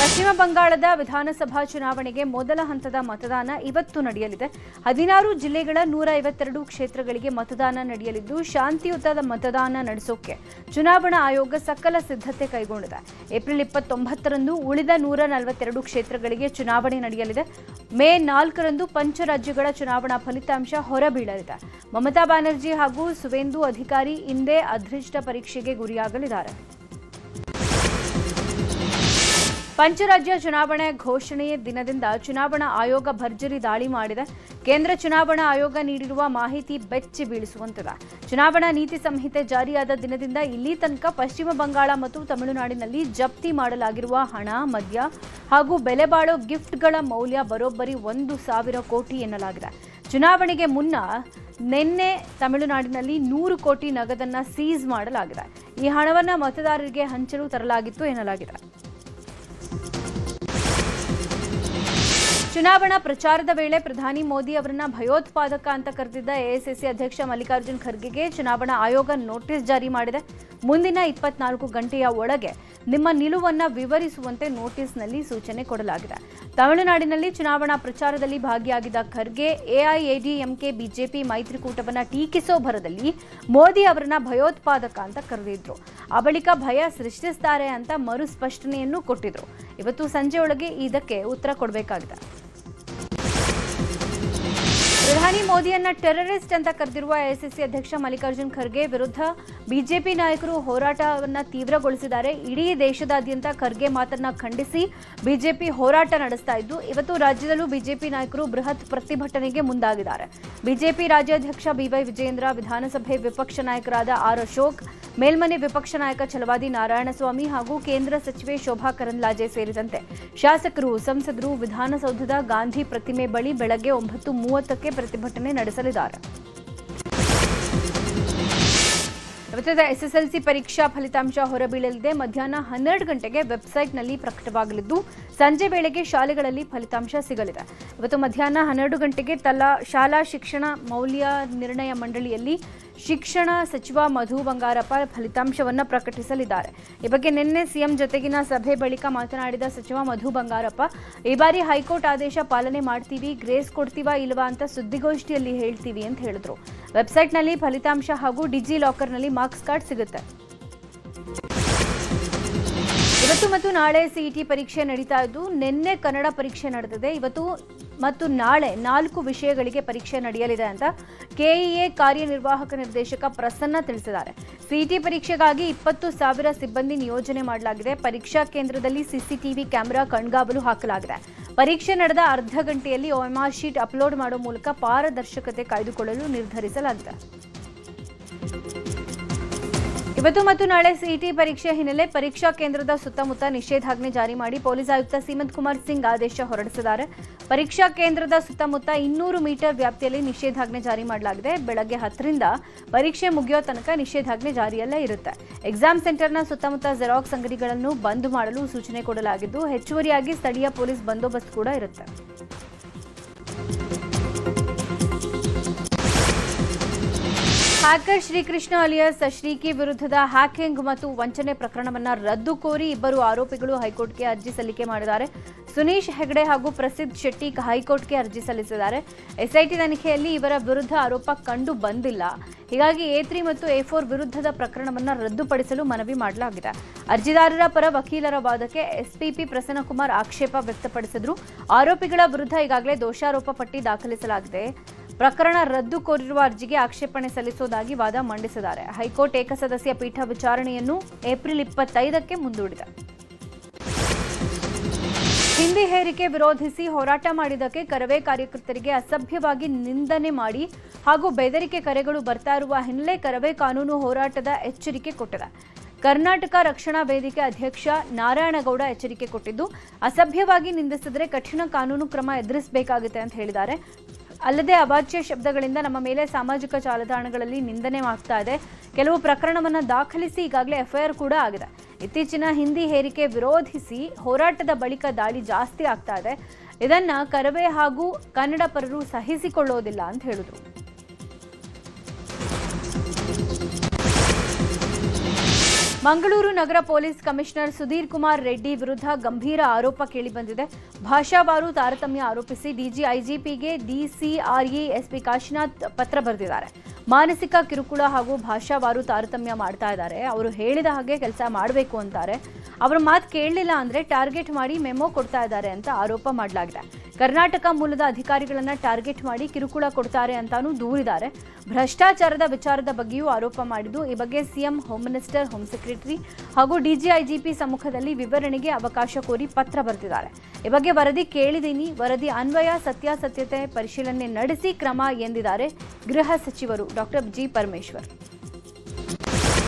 ಪಶ್ಚಿಮ ಬಂಗಾಳದ ವಿಧಾನಸಭಾ ಚುನಾವಣೆಗೆ ಮೊದಲ ಹಂತದ ಮತದಾನ ಇವತ್ತು ನಡೆಯಲಿದೆ. 16 ಜಿಲ್ಲೆಗಳ 152 ಕ್ಷೇತ್ರಗಳಿಗೆ ಮತದಾನ ನಡೆಯಲಿದ್ದು ಶಾಂತಿಯುತ ಮತದಾನ ನಡೆಸೋಕೆ ಚುನಾವಣಾ ಆಯೋಗ ಸಕಲ ಸಿದ್ಧತೆ ಕೈಗೊಂಡಿದೆ. ಏಪ್ರಿಲ್ 29ರಂದು ಉಳಿದ 142 ಕ್ಷೇತ್ರಗಳಿಗೆ ಚುನಾವಣೆ ನಡೆಯಲಿದೆ. ಮೇ 4ರಂದು ಪಂಚರಾಜ್ಯಗಳ ಚುನಾವಣಾ ಫಲಿತಾಂಶ ಹೊರಬೀಳಲಿದೆ. ಮಮತಾ ಬ್ಯಾನರ್ಜಿ ಹಾಗೂ ಸುವೇಂದು ಅಧಿಕಾರಿ ಇಂದೇ ಅದೃಷ್ಟ ಪರೀಕ್ಷೆಗೆ ಗುರಿಯಾಗಲಿದ್ದಾರೆ. ಪಂಚರಾಜ್ಯ ಚುನಾವಣೆ ಘೋಷಣೆಯ ದಿನದಿಂದ ಚುನಾವಣಾ ಆಯೋಗ ಭರ್ಜರಿ ದಾಳಿ ಮಾಡಿದೆ. ಕೇಂದ್ರ ಚುನಾವಣಾ ಆಯೋಗ ನೀಡಿರುವ ಮಾಹಿತಿ ಬೆಚ್ಚಿ ಬೀಳಿಸುವಂತಿದೆ. ಚುನಾವಣಾ ನೀತಿ ಸಂಹಿತೆ ಜಾರಿಯಾದ ದಿನದಿಂದ ಇಲ್ಲಿ ತನಕ ಪಶ್ಚಿಮ ಬಂಗಾಳ ಮತ್ತು ತಮಿಳುನಾಡಿನಲ್ಲಿ ಜಪ್ತಿ ಮಾಡಲಾಗಿರುವ ಹಣ, ಮದ್ಯ ಹಾಗೂ ಬೆಲೆ ಬಾಳೋ ಗಿಫ್ಟ್ಗಳ ಮೌಲ್ಯ ಬರೋಬ್ಬರಿ 1,000 ಕೋಟಿ ಎನ್ನಲಾಗಿದೆ. ಚುನಾವಣೆಗೆ ಮುನ್ನ ನಿನ್ನೆ ತಮಿಳುನಾಡಿನಲ್ಲಿ 100 ಕೋಟಿ ನಗದನ್ನ ಸೀಸ್ ಮಾಡಲಾಗಿದೆ. ಈ ಹಣವನ್ನು ಮತದಾರರಿಗೆ ಹಂಚಲು ತರಲಾಗಿತ್ತು ಎನ್ನಲಾಗಿದೆ. ಚುನಾವಣಾ ಪ್ರಚಾರದ ವೇಳೆ ಪ್ರಧಾನಿ ಮೋದಿ ಅವರನ್ನ ಭಯೋತ್ಪಾದಕ ಅಂತ ಕರೆದಿದ್ದ ಎಐಸಿಸಿ ಅಧ್ಯಕ್ಷ ಮಲ್ಲಿಕಾರ್ಜುನ್ ಖರ್ಗೆಗೆ ಚುನಾವಣಾ ಆಯೋಗ ನೋಟಿಸ್ ಜಾರಿ ಮಾಡಿದೆ. ಮುಂದಿನ 24 ಗಂಟೆಯ ಒಳಗೆ ನಿಮ್ಮ ನಿಲುವನ್ನು ವಿವರಿಸುವಂತೆ ನೋಟಿಸ್ನಲ್ಲಿ ಸೂಚನೆ ಕೊಡಲಾಗಿದೆ. ತಮಿಳುನಾಡಿನಲ್ಲಿ ಚುನಾವಣಾ ಪ್ರಚಾರದಲ್ಲಿ ಭಾಗಿಯಾಗಿದ್ದ ಖರ್ಗೆ ಎಐಎಡಿಎಂಕೆ ಬಿಜೆಪಿ ಮೈತ್ರಿಕೂಟವನ್ನು ಟೀಕಿಸೋ ಭರದಲ್ಲಿ ಮೋದಿ ಅವರನ್ನ ಭಯೋತ್ಪಾದಕ ಅಂತ ಕರೆದಿದ್ರು. ಆ ಬಳಿಕ ಭಯ ಸೃಷ್ಟಿಸುತ್ತಾರೆ ಅಂತ ಮರು ಸ್ಪಷ್ಟನೆಯನ್ನು ಕೊಟ್ಟಿದ್ರು. ಇವತ್ತು ಸಂಜೆಯೊಳಗೆ ಇದಕ್ಕೆ ಉತ್ತರ ಕೊಡಬೇಕಾಗಿದೆ. ಪ್ರಧಾನಿ ಮೋದಿಯನ್ನ ಟೆರರಿಸ್ಟ್ ಅಂತ ಕರೆದಿರುವ ಎಐಸಿಸಿ ಅಧ್ಯಕ್ಷ ಮಲ್ಲಿಕಾರ್ಜುನ್ ಖರ್ಗೆ ವಿರುದ್ಧ ಬಿಜೆಪಿ ನಾಯಕರು ಹೋರಾಟವನ್ನು ತೀವ್ರಗೊಳಿಸಿದ್ದಾರೆ. ಇಡೀ ದೇಶದಾದ್ಯಂತ ಖರ್ಗೆ ಮಾತನ್ನ ಖಂಡಿಸಿ ಬಿಜೆಪಿ ಹೋರಾಟ ನಡೆಸ್ತಾ ಇದ್ದು, ಇವತ್ತು ರಾಜ್ಯದಲ್ಲೂ ಬಿಜೆಪಿ ನಾಯಕರು ಬೃಹತ್ ಪ್ರತಿಭಟನೆಗೆ ಮುಂದಾಗಿದ್ದಾರೆ. ಬಿಜೆಪಿ ರಾಜ್ಯಾಧ್ಯಕ್ಷ ಬಿವೈ ವಿಜಯೇಂದ್ರ, ವಿಧಾನಸಭೆ ವಿಪಕ್ಷ ನಾಯಕರಾದ ಆರ್ ಅಶೋಕ್, ಮೇಲ್ಮನೆ ವಿಪಕ್ಷ ನಾಯಕ ಛಲವಾದಿ ನಾರಾಯಣಸ್ವಾಮಿ ಹಾಗೂ ಕೇಂದ್ರ ಸಚಿವೆ ಶೋಭಾ ಕರಂದ್ಲಾಜೆ ಸೇರಿದಂತೆ ಶಾಸಕರು, ಸಂಸದರು ವಿಧಾನಸೌಧದ ಗಾಂಧಿ ಪ್ರತಿಮೆ ಬಳಿ ಬೆಳಗ್ಗೆ 9:30ಕ್ಕೆ ಪ್ರತಿಭಟನೆ ನಡೆಸಲಿದ್ದಾರೆ. ಇವತ್ತಿನ ಎಸ್ಎಸ್ಎಲ್ಸಿ ಪರೀಕ್ಷಾ ಫಲಿತಾಂಶ ಹೊರಬೀಳಲಿದೆ. ಮಧ್ಯಾಹ್ನ 12 ಗಂಟೆಗೆ ವೆಬ್ಸೈಟ್ನಲ್ಲಿ ಪ್ರಕಟವಾಗಲಿದ್ದು ಸಂಜೆ ವೇಳೆಗೆ ಶಾಲೆಗಳಲ್ಲಿ ಫಲಿತಾಂಶ ಸಿಗಲಿದೆ. ಇವತ್ತು ಮಧ್ಯಾಹ್ನ 12 ಗಂಟೆಗೆ ಶಾಲಾ ಶಿಕ್ಷಣ ಮೌಲ್ಯ ನಿರ್ಣಯ ಮಂಡಳಿಯಲ್ಲಿ ಶಿಕ್ಷಣ ಸಚಿವ ಮಧು ಬಂಗಾರಪ್ಪ ಫಲಿತಾಂಶವನ್ನು ಪ್ರಕಟಿಸಲಿದ್ದಾರೆ. ಈ ಬಗ್ಗೆ ನಿನ್ನೆ ಸಿಎಂ ಜೊತೆಗಿನ ಸಭೆ ಬಳಿಕ ಮಾತನಾಡಿದ ಸಚಿವ ಮಧು ಬಂಗಾರಪ್ಪ, ಈ ಬಾರಿ ಹೈಕೋರ್ಟ್ ಆದೇಶ ಪಾಲನೆ ಮಾಡ್ತೀವಿ, ಗ್ರೇಸ್ ಕೊಡ್ತೀವಾ ಇಲ್ವಾ ಅಂತ ಸುದ್ದಿಗೋಷ್ಠಿಯಲ್ಲಿ ಹೇಳ್ತೀವಿ ಅಂತ ಹೇಳಿದ್ರು. ವೆಬ್ಸೈಟ್ನಲ್ಲಿ ಫಲಿತಾಂಶ ಹಾಗೂ ಡಿಜಿ ಲಾಕರ್ನಲ್ಲಿ ಮಾರ್ಕ್ಸ್ ಕಾರ್ಡ್ ಸಿಗುತ್ತೆ. ಇವತ್ತು ಮತ್ತು ನಾಳೆ ಸಿಇಟಿ ಪರೀಕ್ಷೆ ನಡೀತಾ ಇದ್ದು, ನಿನ್ನೆ ಕನ್ನಡ ಪರೀಕ್ಷೆ ನಡೆದಿದೆ. ಇವತ್ತು ಮತ್ತು ನಾಳೆ 4 ವಿಷಯಗಳಿಗೆ ಪರೀಕ್ಷೆ ನಡೆಯಲಿದೆ ಅಂತ ಕೆಇಎ ಕಾರ್ಯನಿರ್ವಾಹಕ ನಿರ್ದೇಶಕ ಪ್ರಸನ್ನ ತಿಳಿಸಿದ್ದಾರೆ. ಸಿಇಟಿ ಪರೀಕ್ಷೆಗಾಗಿ 20,000 ಸಿಬ್ಬಂದಿ ನಿಯೋಜನೆ ಮಾಡಲಾಗಿದೆ. ಪರೀಕ್ಷಾ ಕೇಂದ್ರದಲ್ಲಿ ಸಿಸಿಟಿವಿ ಕ್ಯಾಮೆರಾ ಕಣ್ಗಾವಲು ಹಾಕಲಾಗಿದೆ. ಪರೀಕ್ಷೆ ನಡೆದ ಅರ್ಧ ಗಂಟೆಯಲ್ಲಿ OMR ಶೀಟ್ ಅಪ್ಲೋಡ್ ಮಾಡುವ ಮೂಲಕ ಪಾರದರ್ಶಕತೆ ಕಾಯ್ದುಕೊಳ್ಳಲು ನಿರ್ಧರಿಸಲಾಗಿದೆ. ಇವತ್ತು ಮತ್ತು ನಾಳೆ ಸಿಇಟಿ ಪರೀಕ್ಷೆ ಹಿನ್ನೆಲೆ ಪರೀಕ್ಷಾ ಕೇಂದ್ರದ ಸುತ್ತಮುತ್ತ ನಿಷೇಧಾಜ್ಞೆ ಜಾರಿ ಮಾಡಿ ಪೊಲೀಸ್ ಆಯುಕ್ತ ಸೀಮಂತ್ ಕುಮಾರ್ ಸಿಂಗ್ ಆದೇಶ ಹೊರಡಿಸಿದ್ದಾರೆ. ಪರೀಕ್ಷಾ ಕೇಂದ್ರದ ಸುತ್ತಮುತ್ತ 200 ಮೀಟರ್ ವ್ಯಾಪ್ತಿಯಲ್ಲಿ ನಿಷೇಧಾಜ್ಞೆ ಜಾರಿ ಮಾಡಲಾಗಿದೆ. ಬೆಳಗ್ಗೆ 10ರಿಂದ ಪರೀಕ್ಷೆ ಮುಗಿಯೋ ತನಕ ನಿಷೇಧಾಜ್ಞೆ ಜಾರಿಯಲ್ಲೇ ಇರುತ್ತೆ. ಎಕ್ಸಾಮ್ ಸೆಂಟರ್ನ ಸುತ್ತಮುತ್ತ ಜೆರಾಕ್ಸ್ ಅಂಗಡಿಗಳನ್ನು ಬಂದ್ ಮಾಡಲು ಸೂಚನೆ ಕೊಡಲಾಗಿದ್ದು, ಹೆಚ್ಚುವರಿಯಾಗಿ ಸ್ಥಳೀಯ ಪೊಲೀಸ್ ಬಂದೋಬಸ್ತ್ ಕೂಡ ಇರುತ್ತೆ. ಹ್ಯಾಕರ್ ಶ್ರೀಕೃಷ್ಣ ಅಲಿಯಾಸ್ ಶ್ರೀಕಿ ವಿರುದ್ಧದ ಹ್ಯಾಕಿಂಗ್ ಮತ್ತು ವಂಚನೆ ಪ್ರಕರಣವನ್ನು ರದ್ದು ಕೋರಿ 2 ಆರೋಪಿಗಳು ಹೈಕೋರ್ಟ್ಗೆ ಅರ್ಜಿ ಸಲ್ಲಿಕೆ ಮಾಡಿದ್ದಾರೆ. ಸುನೀಶ್ ಹೆಗಡೆ ಹಾಗೂ ಪ್ರಸಿದ್ಧ್ ಶೆಟ್ಟಿ ಹೈಕೋರ್ಟ್ಗೆ ಅರ್ಜಿ ಸಲ್ಲಿಸಿದ್ದಾರೆ. ಎಸ್ಐಟಿ ತನಿಖೆಯಲ್ಲಿ ಇವರ ವಿರುದ್ಧ ಆರೋಪ ಕಂಡು ಬಂದಿಲ್ಲ. ಹೀಗಾಗಿ A3 ಮತ್ತು A4 ವಿರುದ್ಧದ ಪ್ರಕರಣವನ್ನು ರದ್ದುಪಡಿಸಲು ಮನವಿ ಮಾಡಲಾಗಿದೆ. ಅರ್ಜಿದಾರರ ಪರ ವಕೀಲರ ವಾದಕ್ಕೆ ಎಸ್ಪಿಪಿ ಪ್ರಸನ್ನಕುಮಾರ್ ಆಕ್ಷೇಪ ವ್ಯಕ್ತಪಡಿಸಿದ್ರು. ಆರೋಪಿಗಳ ವಿರುದ್ಧ ಈಗಾಗಲೇ ದೋಷಾರೋಪ ಪಟ್ಟಿ ದಾಖಲಿಸಲಾಗಿದೆ. ಪ್ರಕರಣ ರದ್ದು ಕೋರಿರುವ ಅರ್ಜಿಗೆ ಆಕ್ಷೇಪಣೆ ಸಲ್ಲಿಸುವುದಾಗಿ ವಾದ ಮಂಡಿಸಿದ್ದಾರೆ. ಹೈಕೋರ್ಟ್ ಏಕಸದಸ್ಯ ಪೀಠ ವಿಚಾರಣೆಯನ್ನು ಏಪ್ರಿಲ್ 25ಕ್ಕೆ ಮುಂದೂಡಿದೆ. ಹಿಂದಿ ಹೇರಿಕೆ ವಿರೋಧಿಸಿ ಹೋರಾಟ ಮಾಡಿದ್ದಕ್ಕೆ ಕರವೇ ಕಾರ್ಯಕರ್ತರಿಗೆ ಅಸಭ್ಯವಾಗಿ ನಿಂದನೆ ಮಾಡಿ ಹಾಗೂ ಬೆದರಿಕೆ ಕರೆಗಳು ಬರ್ತಾ ಇರುವ ಹಿನ್ನೆಲೆ ಕರವೇ ಕಾನೂನು ಹೋರಾಟದ ಎಚ್ಚರಿಕೆ ಕೊಟ್ಟಿದೆ. ಕರ್ನಾಟಕ ರಕ್ಷಣಾ ವೇದಿಕೆ ಅಧ್ಯಕ್ಷ ನಾರಾಯಣಗೌಡ ಎಚ್ಚರಿಕೆ ಕೊಟ್ಟಿದ್ದು, ಅಸಭ್ಯವಾಗಿ ನಿಂದಿಸಿದರೆ ಕಠಿಣ ಕಾನೂನು ಕ್ರಮ ಎದುರಿಸಬೇಕಾಗುತ್ತೆ ಅಂತ ಹೇಳಿದ್ದಾರೆ. ಅಲ್ಲದೆ ಅವಾಚ್ಯ ಶಬ್ದಗಳಿಂದ ನಮ್ಮ ಮೇಲೆ ಸಾಮಾಜಿಕ ಜಾಲತಾಣಗಳಲ್ಲಿ ನಿಂದನೆ ಆಗ್ತಾ ಇದೆ. ಕೆಲವು ಪ್ರಕರಣವನ್ನು ದಾಖಲಿಸಿ ಈಗಾಗಲೇ ಎಫ್ಐಆರ್ ಕೂಡ ಆಗಿದೆ. ಇತ್ತೀಚಿನ ಹಿಂದಿ ಹೇರಿಕೆ ವಿರೋಧಿಸಿ ಹೋರಾಟದ ಬಳಿಕ ದಾಳಿ ಜಾಸ್ತಿ ಆಗ್ತಾ ಇದೆ. ಇದನ್ನ ಕರವೇ ಹಾಗೂ ಕನ್ನಡ ಪರರು ಸಹಿಸಿಕೊಳ್ಳೋದಿಲ್ಲ ಅಂತ ಹೇಳಿದ್ರು. ಮಂಗಳೂರು ನಗರ ಪೊಲೀಸ್ ಕಮಿಷನರ್ ಸುಧೀರ್ ಕುಮಾರ್ ರೆಡ್ಡಿ ವಿರುದ್ಧ ಗಂಭೀರ ಆರೋಪ ಕೇಳಿಬಂದಿದೆ. ಭಾಷಾವಾರು ತಾರತಮ್ಯ ಆರೋಪಿಸಿ ಡಿಜಿಐಜಿಪಿಗೆ ಡಿಸಿಆರ್ಇ ಎಸ್ಪಿ ಕಾಶಿನಾಥ್ ಪತ್ರ ಬರೆದಿದ್ದಾರೆ. ಮಾನಸಿಕ ಕಿರುಕುಳ ಹಾಗೂ ಭಾಷಾವಾರು ತಾರತಮ್ಯ ಮಾಡ್ತಾ ಇದ್ದಾರೆ. ಅವರು ಹೇಳಿದ ಹಾಗೆ ಕೆಲಸ ಮಾಡಬೇಕು ಅಂತಾರೆ. ಅವರ ಮಾತು ಕೇಳಲಿಲ್ಲ ಅಂದ್ರೆ ಟಾರ್ಗೆಟ್ ಮಾಡಿ ಮೆಮೊ ಕೊಡ್ತಾ ಇದ್ದಾರೆ ಅಂತ ಆರೋಪ ಮಾಡಲಾಗಿದೆ. ಕರ್ನಾಟಕ ಮೂಲದ ಅಧಿಕಾರಿಗಳನ್ನ ಟಾರ್ಗೆಟ್ ಮಾಡಿ ಕಿರುಕುಳ ಕೊಡ್ತಾರೆ ಅಂತಾನೂ ದೂರಿದ್ದಾರೆ. ಭ್ರಷ್ಟಾಚಾರದ ವಿಚಾರದ ಬಗ್ಗೆಯೂ ಆರೋಪ ಮಾಡಿದ್ದು, ಈ ಬಗ್ಗೆ CM, home minister, home secretary ಹಾಗೂ ಡಿಜಿಐಜಿಪಿ ಸಮ್ಮುಖದಲ್ಲಿ ವಿವರಣೆಗೆ ಅವಕಾಶ ಕೋರಿ ಪತ್ರ ಬರೆದಿದ್ದಾರೆ. ಈ ಬಗ್ಗೆ ವರದಿ ಕೇಳಿದ್ದೀನಿ, ವರದಿ ಅನ್ವಯ ಸತ್ಯಾಸತ್ಯತೆ ಪರಿಶೀಲನೆ ನಡೆಸಿ ಕ್ರಮ ಎಂದಿದ್ದಾರೆ ಗೃಹ ಸಚಿವರು ಡಾಕ್ಟರ್ ಜಿ ಪರಮೇಶ್ವರ್.